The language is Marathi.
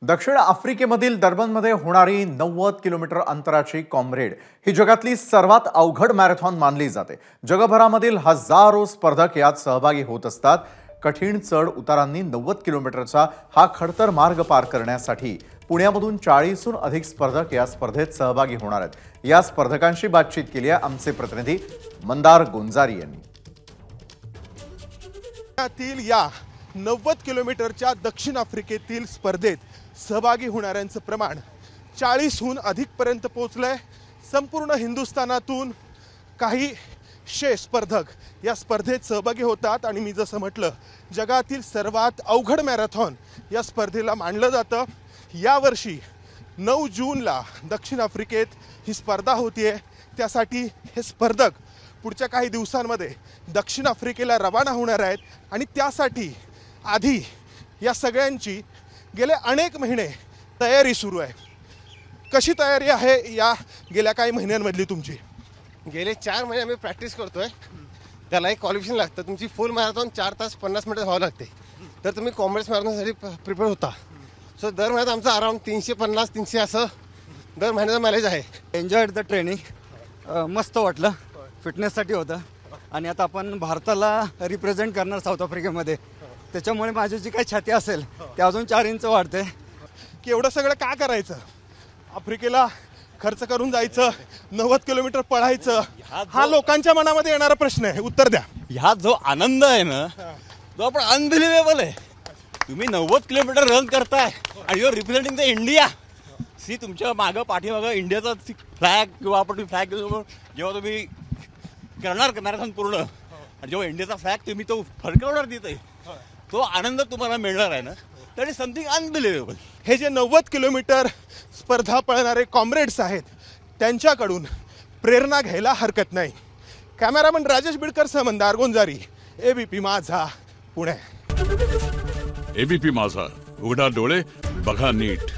दक्षिण आफ्रिकेमधील डर्बनमध्ये होणारी 90 किलोमीटर अंतराची कॉम्रेड ही जगातली सर्वात अवघड मॅरेथॉन मानली जाते। जगभरामधील हजारो स्पर्धक यात सहभागी होत असतात। कठीण चढ उतारांनी 90 किलोमीटरचा हा खडतर मार्ग पार करण्यासाठी पुण्यामधून 40हून अधिक स्पर्धक या स्पर्धेत सहभागी होणार आहेत। या स्पर्धकांशी बातचीत केली आहे आमचे प्रतिनिधी मंदार गोंजारी यांनी। या 90 किलोमीटरच्या दक्षिण आफ्रिकेतील स्पर्धेत सहभागी होणाऱ्यांचं प्रमाण 40हून अधिक पर्यंत पोहोचलंय। संपूर्ण हिंदुस्थानातून काही स्पर्धक या स्पर्धेत सहभागी होतात आणि मी जसं म्हटलं जगातील सर्वात अवघड मॅरेथॉन या स्पर्धेला मानलं जातं। यावर्षी 9 जूनला दक्षिण आफ्रिकेत ही स्पर्धा होतीये। त्यासाठी हे स्पर्धक पुढच्या काही दिवसांमध्ये दक्षिण आफ्रिकेला रवाना होणार आहेत आणि त्यासाठी आधी या सगळ्यांची गेले अनेक महिने तयारी सुरू आहे। कशी तयारी आहे या गेल्या काही महिन्यांमधली तुमची? गेले 4 महिने आम्ही प्रॅक्टिस करतोय। त्याला एक क्वालिफिकेशन लागतं। तुमची फुल मॅरेथॉन 4 तास 50 मिनिट व्हावं लागते, तर तुम्ही कॉम्रेड्स मॅरेथॉनसाठी प्रिपेअर होता। सो दर महिन्यात आमचा अराउंड 350-300 असं दर महिन्याचा मायलेज आहे। एन्जॉयड द ट्रेनिंग, मस्त वाटलं, फिटनेससाठी होतं आणि आता आपण भारताला रिप्रेझेंट करणार साऊथ आफ्रिकेमध्ये। त्याच्यामुळे माझी जी काही छाती असेल ते अजून 4 इंच वाढते। की एवढं सगळं का करायचं? आफ्रिकेला खर्च करून जायचं, 90 किलोमीटर पळायचं, हा लोकांच्या मनामध्ये येणारा प्रश्न आहे। उत्तर द्या। ह्या जो आनंद आहे ना तो आपण अनबिलिव्हेबल आहे। तुम्ही 90 किलोमीटर रन करताय आणि you are representing the India. सी तुमच्या मागं पाठीमागं इंडियाचा फ्लॅग किंवा आपण फ्लॅग जेव्हा तुम्ही करणार मॅरेथॉन पूर्ण आणि जेव्हा इंडियाचा फ्लॅग तुम्ही तो फडकवणार तिथे, तो आनंद तुम्हाला मिळणार आहे ना, दॅट इज समथिंग अनबिलिव्हेबल। हे जे 90 किलोमीटर स्पर्धा पळणारे कॉम्रेड्स आहेत त्यांच्याकडून प्रेरणा घ्यायला हरकत नाही। कॅमेरामन राजेश बिडकरसह मंदार गोंजारी, एबीपी माझा, पुणे। एबीपी माझा, उघडा डोळे बघा नीट।